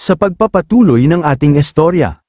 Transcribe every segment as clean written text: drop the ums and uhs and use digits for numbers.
sa pagpapatuloy ng ating istorya.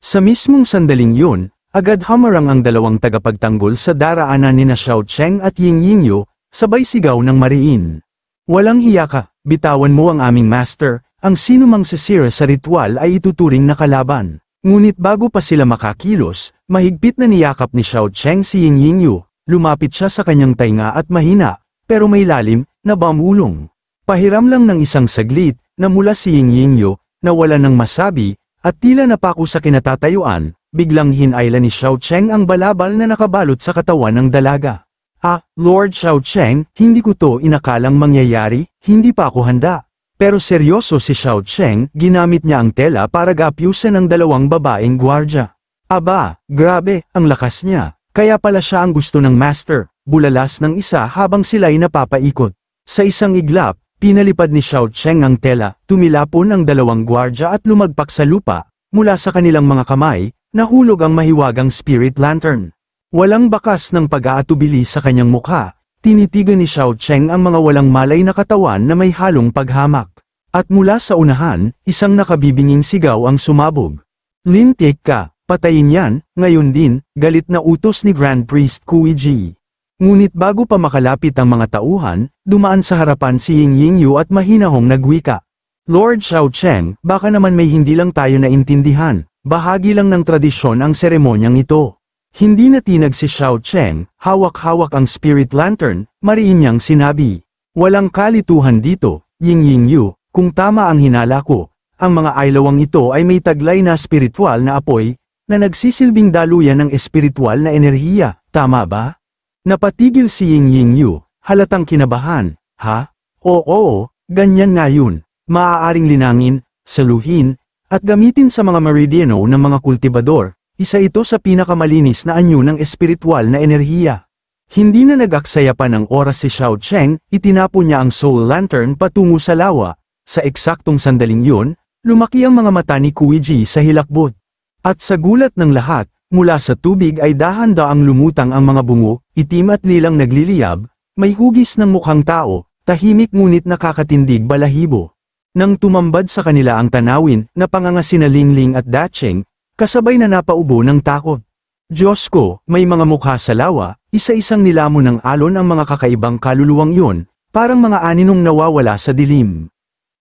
Sa mismong sandaling yun, agad hamarang ang dalawang tagapagtanggol sa daraanan nina Xiao Cheng at Ying Yingyo, sabay sigaw ng mariin. Walang hiya ka, bitawan mo ang aming master, ang sinumang sisira sa ritual ay ituturing na kalaban. Ngunit bago pa sila makakilos, mahigpit na niyakap ni Xiao Cheng si Ying Yingyo, lumapit siya sa kanyang tainga at mahina, pero may lalim, na bamulong. Pahiram lang ng isang saglit, na mula si Ying Yingyo, na wala nang masabi, at tila napako sa kinatatayuan, biglang hinayla ni Xiao Cheng ang balabal na nakabalot sa katawan ng dalaga. Ah, Lord Xiao Cheng, hindi ko to inakalang mangyayari, hindi pa ako handa. Pero seryoso si Xiao Cheng, ginamit niya ang tela para gapyusan ang dalawang babaeng gwardya. Aba, grabe, ang lakas niya, kaya pala siya ang gusto ng master, bulalas ng isa habang sila'y napapaikot. Sa isang iglap, pinalipad ni Xiao Cheng ang tela, tumilapon ang dalawang gwardya at lumagpak sa lupa, mula sa kanilang mga kamay, nahulog ang mahiwagang spirit lantern. Walang bakas ng pag-aatubili sa kanyang mukha, tinitigan ni Xiao Cheng ang mga walang malay na katawan na may halong paghamak. At mula sa unahan, isang nakabibinging sigaw ang sumabog. Lintik ka, patayin yan, ngayon din, galit na utos ni Grand Priest Kuiji. Ngunit bago pa makalapit ang mga tauhan, dumaan sa harapan si Ying Yingyo at mahinahong nagwika. Lord Xiao Cheng, baka naman may hindi lang tayo naintindihan, bahagi lang ng tradisyon ang seremonyang ito. Hindi natinag si Xiao Cheng, hawak-hawak ang spirit lantern, mariin niyang sinabi. Walang kalituhan dito, Ying Yingyo, kung tama ang hinala ko, ang mga aylawang ito ay may taglay na spiritual na apoy, na nagsisilbing daluyan ng espiritual na enerhiya, tama ba? Napatigil si Ying Yingyo, halatang kinabahan, ha? Oo, ganyan nga yun, maaaring linangin, saluhin, at gamitin sa mga meridiano ng mga kultibador, isa ito sa pinakamalinis na anyo ng espiritual na enerhiya. Hindi na nag-aksaya pa ng oras si Xiao Cheng, itinapon niya ang soul lantern patungo sa lawa, sa eksaktong sandaling yun, lumaki ang mga mata ni Kuiji sa hilakbot. At sa gulat ng lahat, mula sa tubig ay dahan-daang lumutang ang mga bungo, itim at lilang nagliliyab, may hugis ng mukhang tao, tahimik ngunit nakakatindig balahibo. Nang tumambad sa kanila ang tanawin na pangangasina Lingling at Dacheng, kasabay na napaubo ng takot. Diyos ko, may mga mukha sa lawa, isa-isang nilamon ng alon ang mga kakaibang kaluluwang yun, parang mga aninong nawawala sa dilim.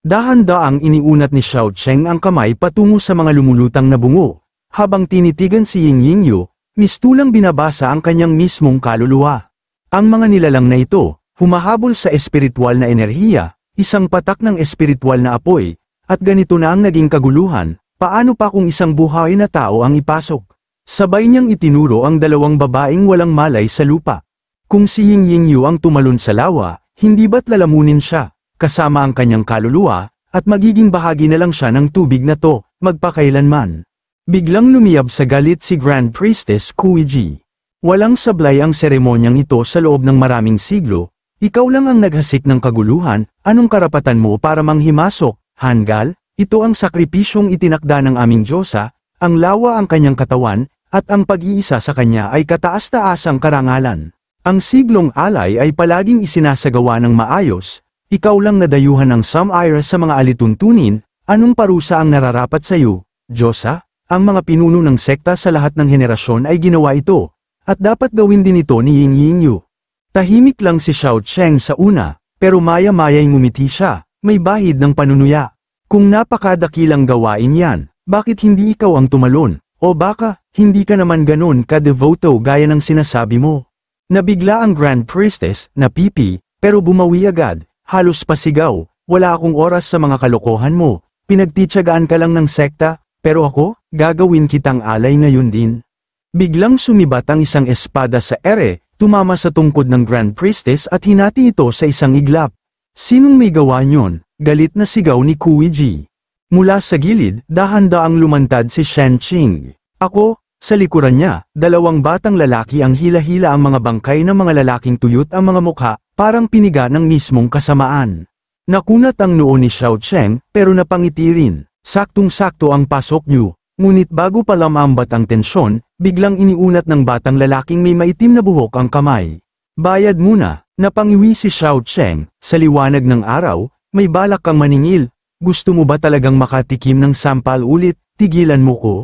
Dahan-daang iniunat ni Xiao Cheng ang kamay patungo sa mga lumulutang na bungo. Habang tinitigan si Ying Yingyo, mistulang binabasa ang kanyang mismong kaluluwa. Ang mga nilalang na ito, humahabol sa espiritual na enerhiya, isang patak ng espiritual na apoy, at ganito na ang naging kaguluhan, paano pa kung isang buhay na tao ang ipasok? Sabay niyang itinuro ang dalawang babaeng walang malay sa lupa. Kung si Ying Yingyo ang tumalon sa lawa, hindi ba't lalamunin siya, kasama ang kanyang kaluluwa, at magiging bahagi na lang siya ng tubig na to, magpakailanman. Biglang lumiyab sa galit si Grand Priestess Kuiji. Walang sablay ang seremonyang ito sa loob ng maraming siglo, ikaw lang ang naghasik ng kaguluhan, anong karapatan mo para manghimasok, Hanggal? Ito ang sakripisyong itinakda ng aming Diyosa, ang lawa ang kanyang katawan, at ang pag-iisa sa kanya ay kataas-taasang karangalan. Ang siglong alay ay palaging isinasagawa ng maayos, ikaw lang nadayuhan ng Samira sa mga alituntunin, anong parusa ang nararapat sa iyo, Diyosa? Ang mga pinuno ng sekta sa lahat ng henerasyon ay ginawa ito, at dapat gawin din ito ni Ying Yingyo. Tahimik lang si Xiao Cheng sa una, pero maya-maya'y ngumiti siya, may bahid ng panunuya. Kung napakadakilang gawain yan, bakit hindi ikaw ang tumalon? O baka, hindi ka naman ganun ka-devoto gaya ng sinasabi mo. Nabigla ang Grand Priestess, napipi, pero bumawi agad, halos pasigaw, wala akong oras sa mga kalokohan mo, pinagtitsagaan ka lang ng sekta, pero ako, gagawin kitang alay ngayon din. Biglang sumibat ang isang espada sa ere, tumama sa tungkod ng Grand Priestess at hinati ito sa isang iglap. Sinong may gawa niyon? Galit na sigaw ni Kuiji. Mula sa gilid, dahan-daang lumantad si Shen Qing. Ako, sa likuran niya, dalawang batang lalaki ang hila-hila ang mga bangkay ng mga lalaking tuyot ang mga mukha, parang piniga ng mismong kasamaan. Nakunat ang noo ni Xiao Cheng, pero napangiti rin. Saktong-sakto ang pasok niyo, ngunit bago pa lamambat ang tensyon, biglang iniunat ng batang lalaking may maitim na buhok ang kamay. Bayad muna, napangiwi si Xiao Cheng, sa liwanag ng araw, may balak kang maningil, gusto mo ba talagang makatikim ng sampal ulit, tigilan mo ko?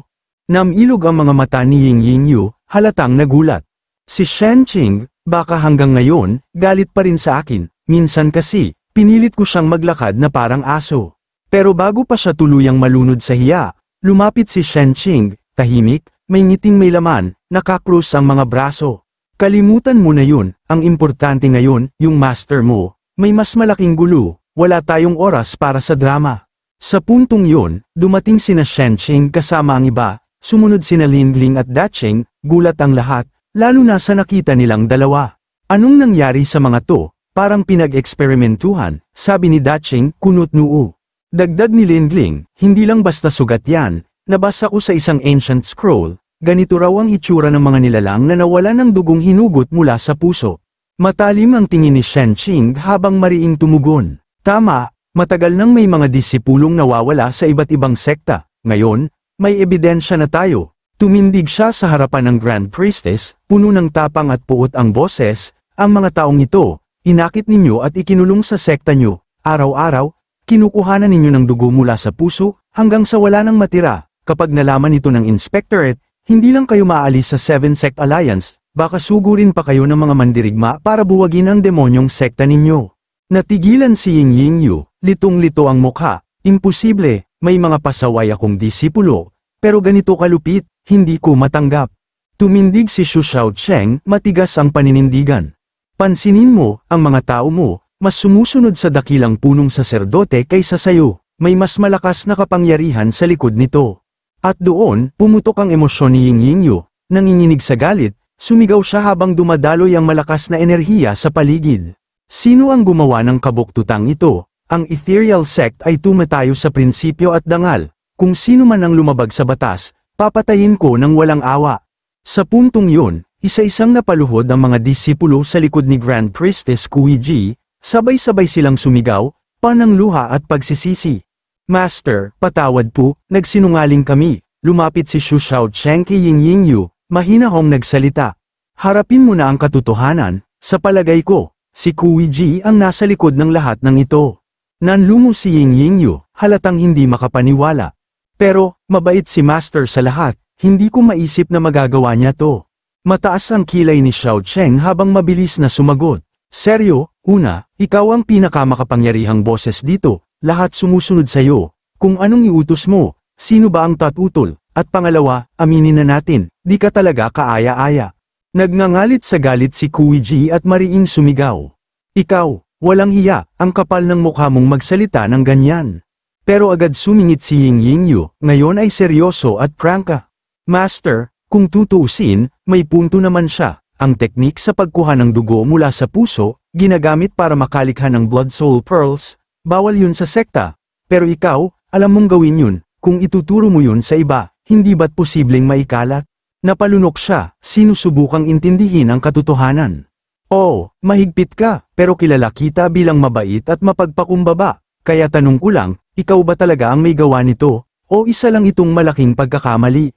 Namilog ang mga mata ni Ying Yingyu, halatang nagulat. Si Shen Qing, baka hanggang ngayon, galit pa rin sa akin, minsan kasi, pinilit ko siyang maglakad na parang aso. Pero bago pa siya tuluyang malunod sa hiya, lumapit si Shen Qing, tahimik, may ngiting may laman, nakakrus ang mga braso. Kalimutan mo na yun, ang importante ngayon, yung master mo, may mas malaking gulo, wala tayong oras para sa drama. Sa puntong yun, dumating sina Shen Qing kasama ang iba, sumunod sina Lingling at Dacheng, gulat ang lahat, lalo na sa nakita nilang dalawa. Anong nangyari sa mga to? Parang pinag-eksperimentuhan, sabi ni Dacheng, kunot noo. Dagdag ni Lingling, hindi lang basta sugat yan, nabasa ko sa isang ancient scroll, ganito raw ang itsura ng mga nilalang na nawala ng dugong hinugot mula sa puso. Matalim ang tingin ni Shen Qing habang mariing tumugon. Tama, matagal nang may mga disipulong nawawala sa iba't ibang sekta, ngayon, may ebidensya na tayo. Tumindig siya sa harapan ng Grand Priestess, puno ng tapang at puot ang boses, ang mga taong ito, inakit ninyo at ikinulong sa sekta nyo, araw-araw, kinukuhanan ninyo ng dugo mula sa puso, hanggang sa wala nang matira, kapag nalaman ito ng Inspectorate, hindi lang kayo maalis sa Seven Sect Alliance, baka sugurin pa kayo ng mga mandirigma para buwagin ang demonyong sekta ninyo. Natigilan si Ying Yingyu, litong-lito ang mukha, imposible, may mga pasaway akong disipulo, pero ganito kalupit, hindi ko matanggap. Tumindig si Xu Xiaocheng, matigas ang paninindigan. Pansinin mo, ang mga tao mo, mas sumusunod sa dakilang punong saserdote kaysa sayo, may mas malakas na kapangyarihan sa likod nito. At doon, pumutok ang emosyon ni Ying Yingyu, nanginginig sa galit, sumigaw siya habang dumadaloy ang malakas na enerhiya sa paligid. Sino ang gumawa ng kabuktutang ito? Ang ethereal sect ay tumatayo sa prinsipyo at dangal, kung sino man ang lumabag sa batas, papatayin ko ng walang awa. Sa puntong yun, isa-isang napaluhod ang mga disipulo sa likod ni Grand Priestess Kuiji, sabay-sabay silang sumigaw, panangluha at pagsisisi. Master, patawad po, nagsinungaling kami, lumapit si Xu Xiaocheng kay Ying Yingyu, mahinahong nagsalita. Harapin mo na ang katotohanan, sa palagay ko, si Kuiji ang nasa likod ng lahat ng ito. Nanlumo si Ying Yingyu, halatang hindi makapaniwala. Pero, mabait si Master sa lahat, hindi ko maisip na magagawa niya to. Mataas ang kilay ni Xiaocheng habang mabilis na sumagot. Seryo, una, ikaw ang pinakamakapangyarihang boses dito, lahat sumusunod sa'yo. Kung anong iutos mo, sino ba ang tatutol? At pangalawa, aminin na natin, di ka talaga kaaya-aya. Nagngangalit sa galit si Kuiji at mariing sumigaw. Ikaw, walang hiya, ang kapal ng mukha mong magsalita ng ganyan. Pero agad sumingit si Ying Yingyu, ngayon ay seryoso at prangka. Master, kung tutuusin, may punto naman siya. Ang teknik sa pagkuha ng dugo mula sa puso, ginagamit para makalikha ng blood soul pearls, bawal yun sa sekta. Pero ikaw, alam mong gawin yun, kung ituturo mo yun sa iba, hindi ba't posibleng maikalat? Napalunok siya, sinusubukang intindihin ang katotohanan. Oo, mahigpit ka, pero kilala kita bilang mabait at mapagpakumbaba, kaya tanong ko lang, ikaw ba talaga ang may gawa nito, o isa lang itong malaking pagkakamali?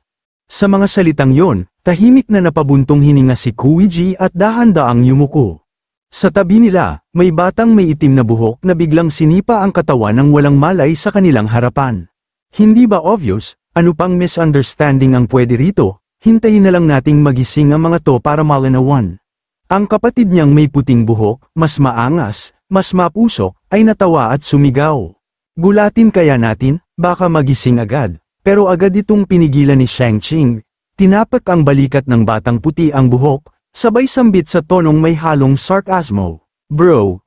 Sa mga salitang yon, tahimik na napabuntong hininga si Kuiji at dahan-daang yumuko. Sa tabi nila, may batang may itim na buhok na biglang sinipa ang katawan ng walang malay sa kanilang harapan. Hindi ba obvious, ano pang misunderstanding ang pwede rito, hintayin na lang nating magising ang mga to para malinawan. Ang kapatid niyang may puting buhok, mas maangas, mas mapusok, ay natawa at sumigaw. Gulatin kaya natin, baka magising agad, pero agad itong pinigilan ni Shang Qing. Tinapak ang balikat ng batang puti ang buhok, sabay sambit sa tonong may halong sarcasmo. Bro,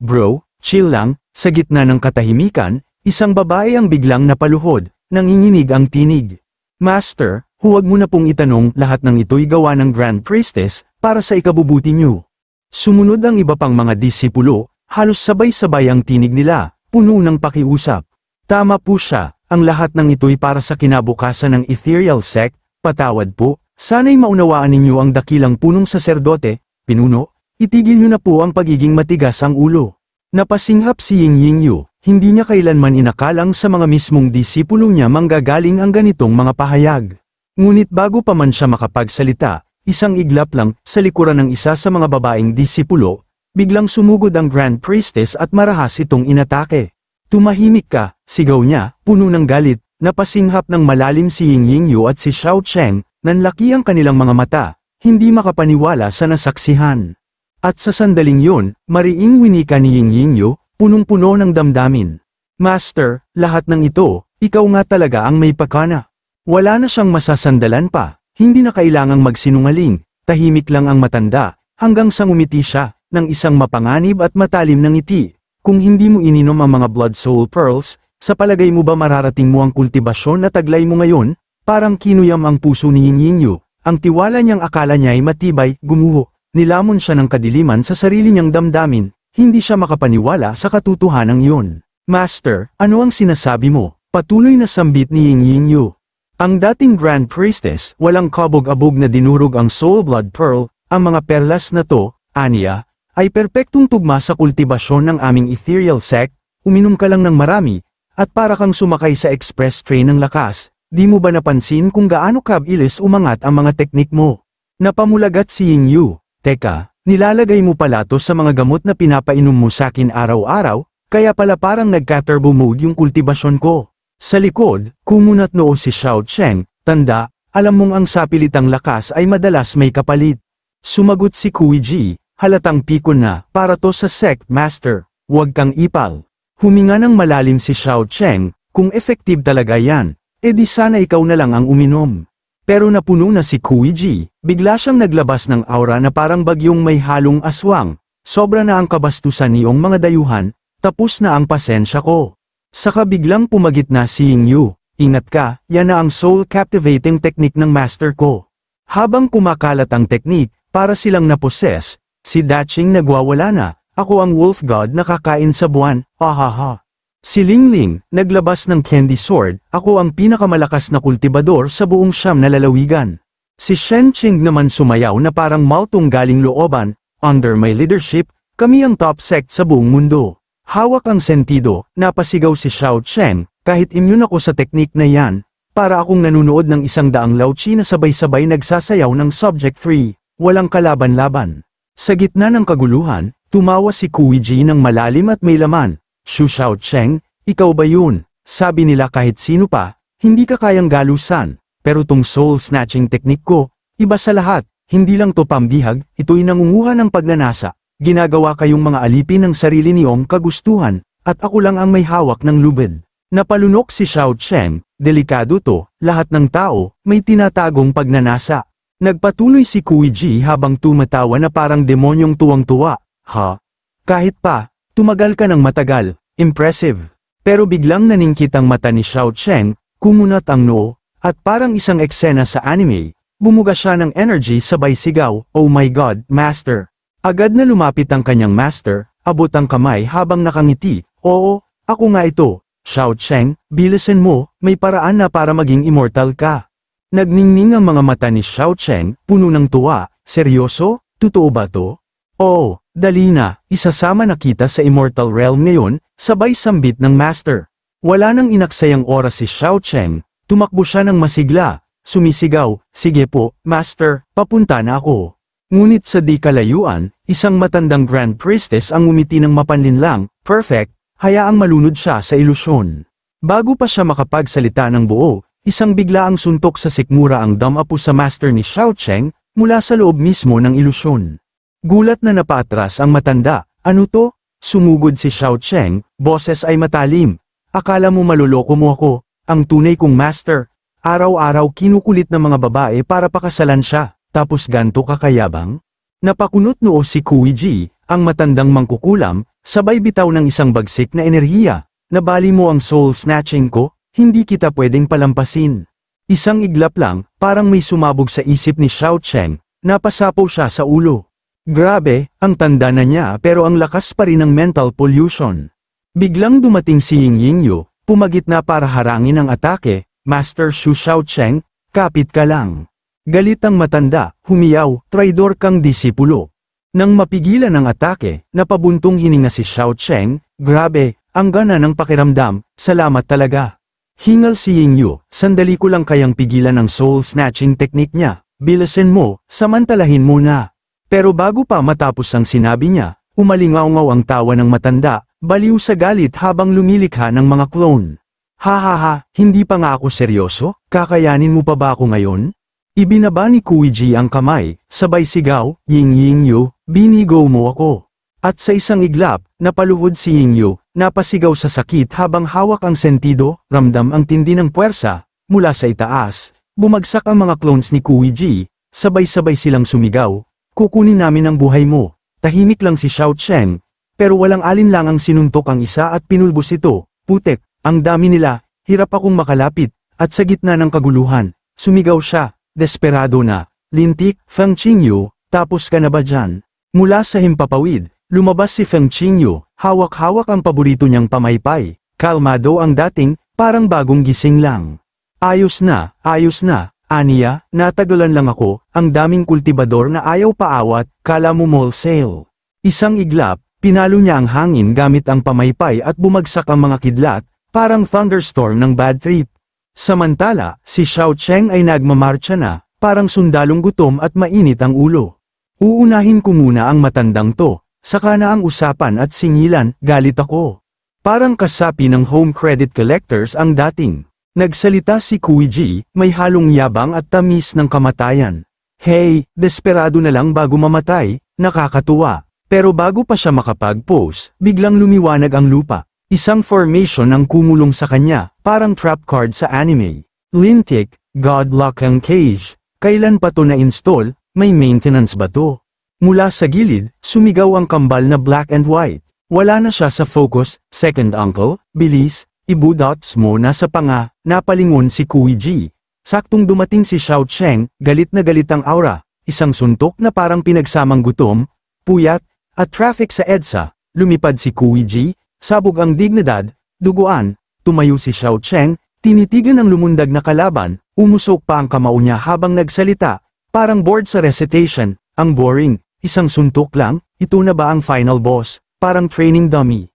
chill lang, sa gitna ng katahimikan, isang babae ang biglang napaluhod, nanginginig ang tinig. Master, huwag mo na pong itanong, lahat ng ito'y gawa ng Grand Priestess, para sa ikabubuti niyo. Sumunod ang iba pang mga disipulo, halos sabay-sabay ang tinig nila, puno ng pakiusap. Tama po siya, ang lahat ng ito'y para sa kinabukasan ng ethereal sect, patawad po, sana'y maunawaan ninyo ang dakilang punong saserdote, pinuno, itigil niyo na po ang pagiging matigas ang ulo. Napasinghap si Ying Yingyu, hindi niya kailanman inakalang sa mga mismong disipulo niya manggagaling ang ganitong mga pahayag. Ngunit bago pa man siya makapagsalita, isang iglap lang, sa likuran ng isa sa mga babaeng disipulo, biglang sumugod ang Grand Priestess at marahas itong inatake. Tumahimik ka, sigaw niya, puno ng galit, napasinghap ng malalim si Ying Yingyu at si Xiao Cheng, nanlaki ang kanilang mga mata, hindi makapaniwala sa nasaksihan. At sa sandaling yun, mariing winika ni Ying Yingyu, punong-puno ng damdamin. Master, lahat ng ito, ikaw nga talaga ang may pakana. Wala na siyang masasandalan pa, hindi na kailangang magsinungaling, tahimik lang ang matanda, hanggang sa ngumiti siya, ng isang mapanganib at matalim na ngiti. Kung hindi mo ininom ang mga Blood Soul Pearls, sa palagay mo ba mararating mo ang kultibasyon na taglay mo ngayon? Parang kinuyam ang puso ni Ying Yingyu, ang tiwala niyang akala niya ay matibay, gumuho, nilamon siya ng kadiliman sa sarili niyang damdamin, hindi siya makapaniwala sa katotohanan iyon. Master, ano ang sinasabi mo? Patuloy na sambit ni Ying Yingyu. Ang dating Grand Priestess, walang kabog-abog na dinurog ang Soul Blood Pearl, ang mga perlas na to, aniya, ay perpektong tugma sa kultibasyon ng aming ethereal sect, uminom ka lang ng marami, at para kang sumakay sa express train ng lakas, di mo ba napansin kung gaano kabilis umangat ang mga teknik mo? Napamulagat si Yingyu, teka, nilalagay mo pala to sa mga gamot na pinapainom mo sakin araw-araw, kaya pala parang nagka-turbo mode yung kultibasyon ko. Sa likod, kumunat noo si Xiao Cheng, tanda, alam mong ang sapilitang lakas ay madalas may kapalit. Sumagot si Kuiji, halatang pikon na, para to sa sect master, huwag kang ipal. Huminga ng malalim si Xiao Cheng, kung effective talaga yan, edi sana ikaw na lang ang uminom. Pero napuno na si Kuiji, bigla siyang naglabas ng aura na parang bagyong may halong aswang, sobra na ang kabastusan niyong mga dayuhan, tapos na ang pasensya ko. Saka biglang pumagit na si Yingyu, ingat ka, yan na ang soul captivating technique ng master ko. Habang kumakalat ang technique, para silang naposes, si Daching nagwawala na, ako ang wolf god na kakain sa buwan, ahaha. Si Lingling, naglabas ng candy sword, ako ang pinakamalakas na kultibador sa buong Siyam na lalawigan. Si Shenqing naman sumayaw na parang maltong galing looban, under my leadership, kami ang top sect sa buong mundo. Hawak ang sentido, napasigaw si Xiao Cheng, kahit immune ako sa teknik na yan, para akong nanunood ng 100 lauchi na sabay-sabay nagsasayaw ng subject free, walang kalaban-laban. Sa gitna ng kaguluhan, tumawa si Kuiji ng malalim at may laman, Shu Xiao Cheng, ikaw ba yun? Sabi nila kahit sino pa, hindi ka kayang galusan, pero tong soul snatching teknik ko, iba sa lahat, hindi lang to pambihag, ito'y nangunguha ng pagnanasa. Ginagawa kayong mga alipin ng sarili niyong kagustuhan, at ako lang ang may hawak ng lubid. Napalunok si Xiao Cheng, delikado to, lahat ng tao, may tinatagong pagnanasa. Nagpatuloy si Kuiji habang tumatawa na parang demonyong tuwang-tuwa, ha? Kahit pa, tumagal ka ng matagal, impressive. Pero biglang naningkit ang mata ni Xiao Cheng, kumunat ang noo, at parang isang eksena sa anime, bumuga siya ng energy sabay sigaw, oh my god, master. Agad na lumapit ang kanyang master, abot ang kamay habang nakangiti, oo, ako nga ito, Xiao Cheng, bilisan mo, may paraan na para maging immortal ka. Nagningning ang mga mata ni Xiao Cheng, puno ng tuwa, seryoso, totoo ba to? Oo, dali na, isasama na kita sa immortal realm ngayon, sabay sambit ng master. Wala nang inaksayang oras si Xiao Cheng, tumakbo siya ng masigla, sumisigaw, sige po, master, papunta na ako. Ngunit sa di kalayuan, isang matandang Grand Priestess ang ngumiti ng mapanlinlang, perfect, hayaang malunod siya sa ilusyon. Bago pa siya makapagsalita ng buo, isang biglaang suntok sa sikmura ang damapo sa master ni Xiao Cheng, mula sa loob mismo ng ilusyon. Gulat na napaatras ang matanda, ano to? Sumugod si Xiao Cheng, boses ay matalim. Akala mo maluloko mo ako, ang tunay kong master. Araw-araw kinukulit ng mga babae para pakasalan siya. Tapos ganto kakayabang? Napakunot noo si Kuiji, ang matandang mangkukulam, sabay bitaw ng isang bagsik na enerhiya. Nabali mo ang soul snatching ko, hindi kita pwedeng palampasin. Isang iglap lang, parang may sumabog sa isip ni Xiao Cheng, napasapaw siya sa ulo. Grabe, ang tanda na niya pero ang lakas pa rin ng mental pollution. Biglang dumating si Ying Yingyu, pumagit na para harangin ang atake, Master Shu Xiao Cheng, kapit ka lang. Galit ang matanda, humiyaw, traidor kang disipulo. Nang mapigilan ang atake, napabuntong hininga si Xiao Cheng, grabe, ang gana ng pakiramdam, salamat talaga. Hingal si Yingyu, sandali ko lang kayang pigilan ang soul snatching technique niya, bilisan mo, samantalahin mo na. Pero bago pa matapos ang sinabi niya, umalingaw-ngaw ang tawa ng matanda, baliw sa galit habang lumilikha ng mga clone. Hahaha, hindi pa nga ako seryoso, kakayanin mo pa ba ako ngayon? Ibinaba ni Kuiji ang kamay, sabay sigaw, Ying-Ying-Yu, binigo mo ako. At sa isang iglap, napaluhod si Ying-Yu, napasigaw sa sakit habang hawak ang sentido, ramdam ang tindi ng puwersa, mula sa itaas, bumagsak ang mga clones ni Kuiji, sabay-sabay silang sumigaw, kukunin namin ang buhay mo. Tahimik lang si Xiao Cheng, pero walang alinlangang sinuntok ang isa at pinulbos ito, putek. Ang dami nila, hirap akong makalapit, at sa gitna ng kaguluhan, sumigaw siya, desperado na, lintik, Feng Qingyu, tapos ka na ba dyan? Mula sa himpapawid, lumabas si Feng Qingyu, hawak-hawak ang paborito niyang pamaypay, kalmado ang dating, parang bagong gising lang. Ayos na, aniya, natagalan lang ako, ang daming kultibador na ayaw paawat, kala mo mall sale. Isang iglap, pinalo niya ang hangin gamit ang pamaypay at bumagsak ang mga kidlat, parang thunderstorm ng bad trip. Samantala, si Xiao Cheng ay nagmamarcha na, parang sundalong gutom at mainit ang ulo. Uunahin ko muna ang matandang to, saka na ang usapan at singilan, galit ako. Parang kasapi ng home credit collectors ang dating. Nagsalita si Kuiji, may halong yabang at tamis ng kamatayan. Hey, desperado na lang bago mamatay, nakakatuwa. Pero bago pa siya makapag-pose, biglang lumiwanag ang lupa. Isang formation ang kumulong sa kanya, parang trap card sa anime. Lintik, Godlock ang cage. Kailan pa to na-install, may maintenance ba to? Mula sa gilid, sumigaw ang kambal na black and white. Wala na siya sa focus, second uncle, bilis, ibudots mo na sa panga, napalingon si Kuiji. Saktong dumating si Xiao Cheng, galit na galit ang aura, isang suntok na parang pinagsamang gutom, puyat, at traffic sa EDSA, lumipad si Kuiji, sabog ang dignidad, duguan, tumayo si Xiao Cheng, tinitigan ang lumundag na kalaban, umusok pa ang kamao niya habang nagsalita, parang bored sa recitation, ang boring, isang suntok lang, ito na ba ang final boss, parang training dummy.